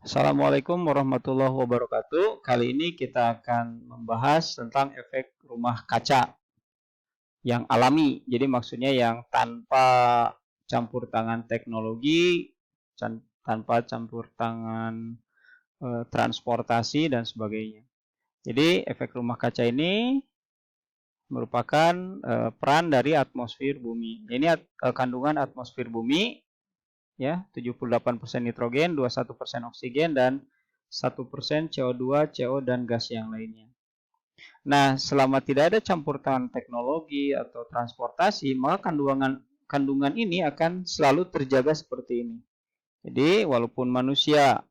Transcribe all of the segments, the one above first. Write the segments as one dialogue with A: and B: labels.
A: Assalamualaikum warahmatullahi wabarakatuh. Kali ini kita akan membahas tentang efek rumah kaca yang alami. Jadi maksudnya yang tanpa campur tangan teknologi, tanpa campur tangan transportasi dan sebagainya. Jadi efek rumah kaca ini merupakan peran dari atmosfer bumi. Ini kandungan atmosfer bumi ya, 78% nitrogen, 21% oksigen, dan 1% CO2, CO, dan gas yang lainnya. Nah, selama tidak ada campur tangan teknologi atau transportasi, maka kandungan ini akan selalu terjaga seperti ini. Jadi, walaupun manusia,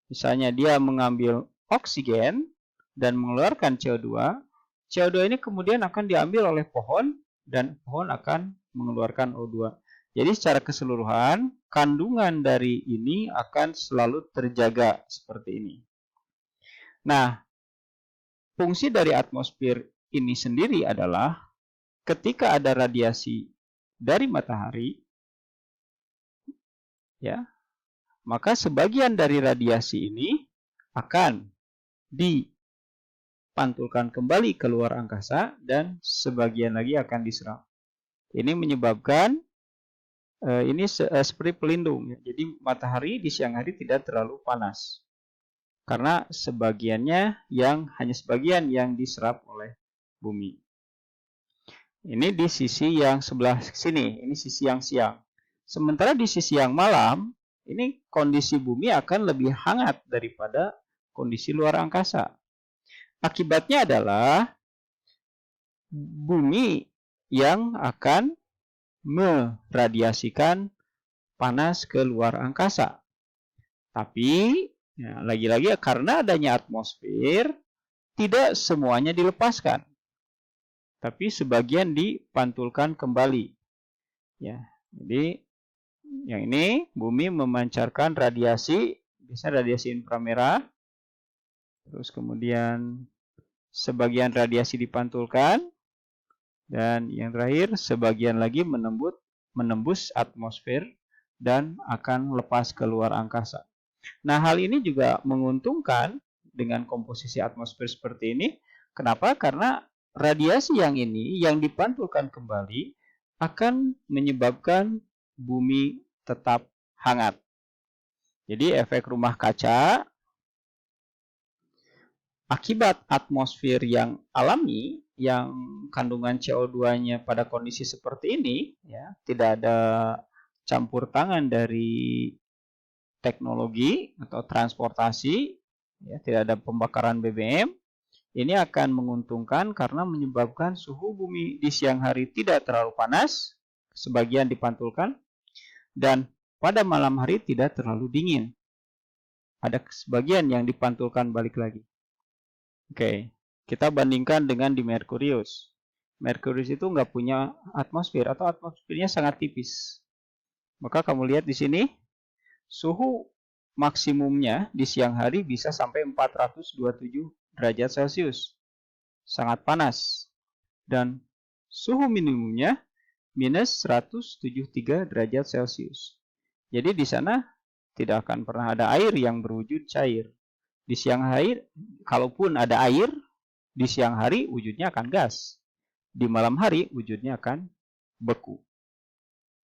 A: misalnya dia mengambil oksigen dan mengeluarkan CO2, CO2 ini kemudian akan diambil oleh pohon, dan pohon akan mengeluarkan O2. Jadi secara keseluruhan, kandungan dari ini akan selalu terjaga seperti ini. Nah, fungsi dari atmosfer ini sendiri adalah ketika ada radiasi dari matahari, ya, maka sebagian dari radiasi ini akan dipantulkan kembali ke luar angkasa dan sebagian lagi akan diserap. Ini menyebabkan ini seperti pelindung. Jadi matahari di siang hari tidak terlalu panas. Karena hanya sebagian yang diserap oleh bumi. Ini di sisi yang sebelah sini, ini sisi yang siang. Sementara di sisi yang malam, ini kondisi bumi akan lebih hangat daripada kondisi luar angkasa. Akibatnya adalah bumi yang akan meradiasikan panas ke luar angkasa. Tapi ya, lagi-lagi karena adanya atmosfer, tidak semuanya dilepaskan, tapi sebagian dipantulkan kembali. Ya, jadi yang ini bumi memancarkan radiasi, biasanya radiasi inframerah, terus kemudian sebagian radiasi dipantulkan, dan yang terakhir sebagian lagi menembus atmosfer dan akan lepas ke luar angkasa. Nah, hal ini juga menguntungkan dengan komposisi atmosfer seperti ini. Kenapa? Karena radiasi yang ini yang dipantulkan kembali akan menyebabkan bumi tetap hangat. Jadi efek rumah kaca akibat atmosfer yang alami, yang kandungan CO2-nya pada kondisi seperti ini, ya, tidak ada campur tangan dari teknologi atau transportasi, ya, tidak ada pembakaran BBM, ini akan menguntungkan karena menyebabkan suhu bumi di siang hari tidak terlalu panas, sebagian dipantulkan, dan pada malam hari tidak terlalu dingin. Ada sebagian yang dipantulkan balik lagi. Oke, kita bandingkan dengan di Merkurius. Merkurius itu nggak punya atmosfer atau atmosfernya sangat tipis. Maka kamu lihat di sini, suhu maksimumnya di siang hari bisa sampai 427 derajat Celcius. Sangat panas. Dan suhu minimumnya minus 173 derajat Celcius. Jadi di sana tidak akan pernah ada air yang berwujud cair. Di siang hari, kalaupun ada air, di siang hari wujudnya akan gas. Di malam hari wujudnya akan beku.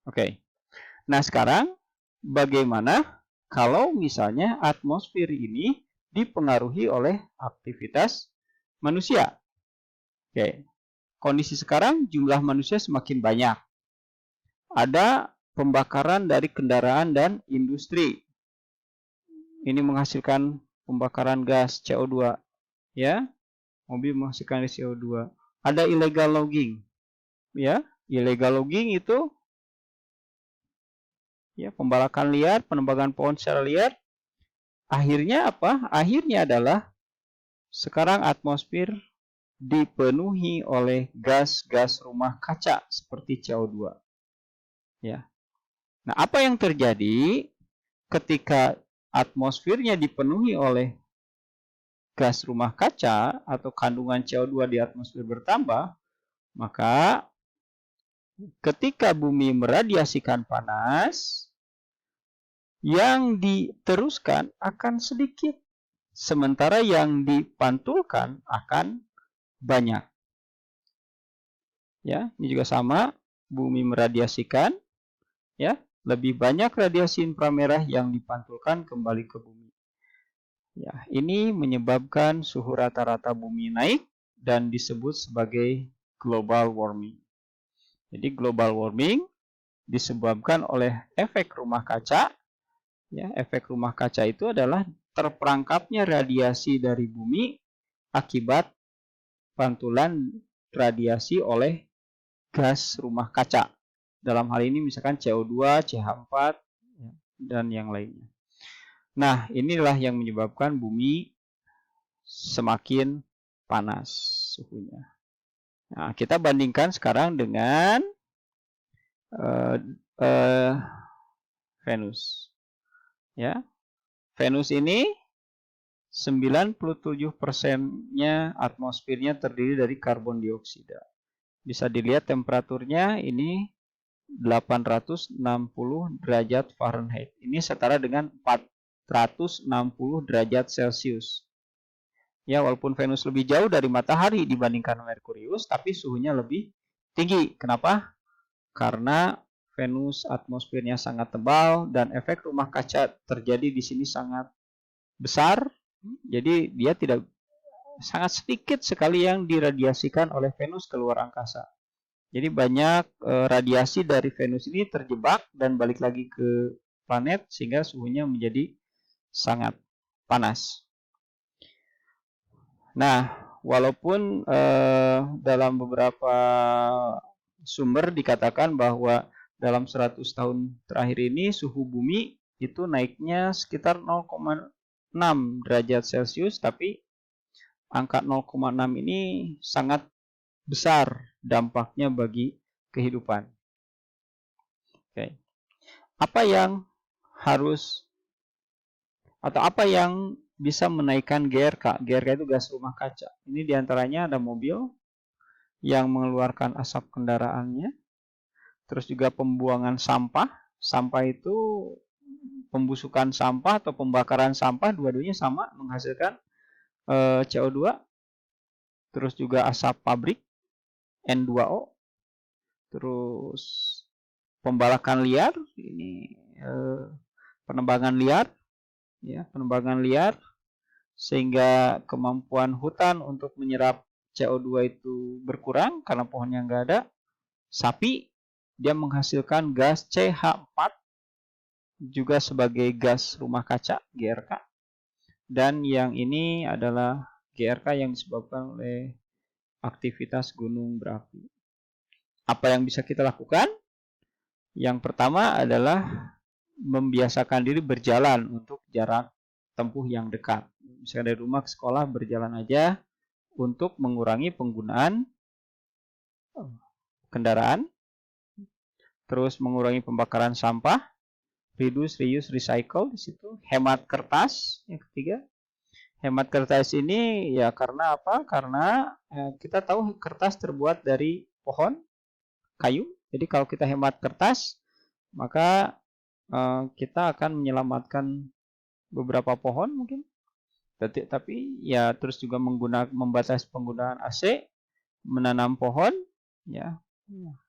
A: Oke. Nah, sekarang bagaimana kalau misalnya atmosfer ini dipengaruhi oleh aktivitas manusia? Oke. Kondisi sekarang jumlah manusia semakin banyak. Ada pembakaran dari kendaraan dan industri. Ini menghasilkan pembakaran gas CO2, ya. Mobil menghasilkan CO2. Ada illegal logging, ya. Illegal logging itu ya pembalakan liar, penebangan pohon secara liar. Akhirnya apa? Akhirnya adalah sekarang atmosfer dipenuhi oleh gas-gas rumah kaca seperti CO2. Ya. Nah, apa yang terjadi ketika atmosfernya dipenuhi oleh gas rumah kaca atau kandungan CO2 di atmosfer bertambah, maka ketika bumi meradiasikan panas, yang diteruskan akan sedikit, sementara yang dipantulkan akan banyak. Ya, ini juga sama, bumi meradiasikan, ya, lebih banyak radiasi inframerah yang dipantulkan kembali ke bumi. Ya, ini menyebabkan suhu rata-rata bumi naik dan disebut sebagai global warming. Jadi global warming disebabkan oleh efek rumah kaca. Ya, efek rumah kaca itu adalah terperangkapnya radiasi dari bumi akibat pantulan radiasi oleh gas rumah kaca. Dalam hal ini misalkan CO2, CH4, dan yang lainnya. Nah, inilah yang menyebabkan bumi semakin panas suhunya. Nah, kita bandingkan sekarang dengan Venus. Ya, Venus ini 97%-nya atmosfernya terdiri dari karbon dioksida. Bisa dilihat temperaturnya ini 860 derajat Fahrenheit. Ini setara dengan 460 derajat Celcius. Ya, walaupun Venus lebih jauh dari matahari dibandingkan Merkurius, tapi suhunya lebih tinggi. Kenapa? Karena Venus atmosfernya sangat tebal dan efek rumah kaca terjadi di sini sangat besar. Jadi dia tidak sangat sedikit sekali yang diradiasikan oleh Venus keluar angkasa. Jadi banyak radiasi dari Venus ini terjebak dan balik lagi ke planet sehingga suhunya menjadi sangat panas. Nah, walaupun dalam beberapa sumber dikatakan bahwa dalam 100 tahun terakhir ini suhu bumi itu naiknya sekitar 0,6 derajat Celcius, tapi angka 0,6 ini sangat besar dampaknya bagi kehidupan. Oke. Apa yang harus atau apa yang bisa menaikkan GRK? GRK itu gas rumah kaca. Ini diantaranya ada mobil yang mengeluarkan asap kendaraannya, terus juga pembuangan sampah. Sampah itu pembusukan sampah atau pembakaran sampah, dua-duanya sama menghasilkan CO2. Terus juga asap pabrik N2O. Terus pembalakan liar, ini penebangan liar, ya, penebangan liar sehingga kemampuan hutan untuk menyerap CO2 itu berkurang karena pohonnya nggak ada. Sapi, dia menghasilkan gas CH4 juga sebagai gas rumah kaca, GRK. Dan yang ini adalah GRK yang disebabkan oleh aktivitas gunung berapi. Apa yang bisa kita lakukan? Yang pertama adalah membiasakan diri berjalan untuk jarak tempuh yang dekat. Misalnya dari rumah ke sekolah berjalan aja untuk mengurangi penggunaan kendaraan, terus mengurangi pembakaran sampah, reduce, reuse, recycle di situ, hemat kertas. Yang ketiga, hemat kertas ini ya karena apa? Karena kita tahu kertas terbuat dari pohon, kayu. Jadi kalau kita hemat kertas, maka kita akan menyelamatkan beberapa pohon mungkin. Tapi ya terus juga membatasi penggunaan AC, menanam pohon, ya.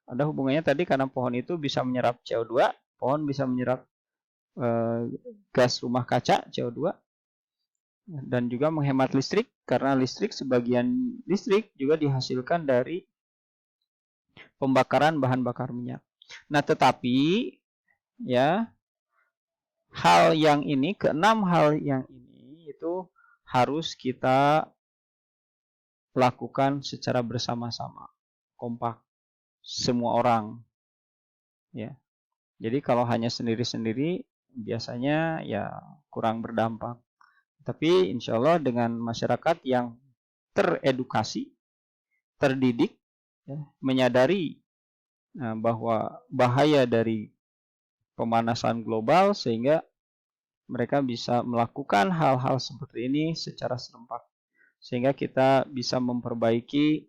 A: Ada hubungannya tadi karena pohon itu bisa menyerap CO2, pohon bisa menyerap gas rumah kaca CO2 dan juga menghemat listrik karena sebagian listrik juga dihasilkan dari pembakaran bahan bakar minyak. Nah, tetapi ya keenam hal yang ini itu harus kita lakukan secara bersama-sama, kompak, semua orang, ya. Jadi kalau hanya sendiri-sendiri biasanya ya kurang berdampak. Tapi insya Allah dengan masyarakat yang teredukasi, terdidik, ya, menyadari bahwa bahaya dari pemanasan global sehingga mereka bisa melakukan hal-hal seperti ini secara serempak. Sehingga kita bisa memperbaiki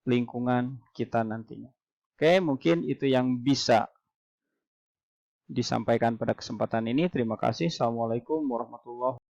A: lingkungan kita nantinya. Oke, mungkin itu yang bisa disampaikan pada kesempatan ini. Terima kasih. Assalamualaikum warahmatullahi wabarakatuh.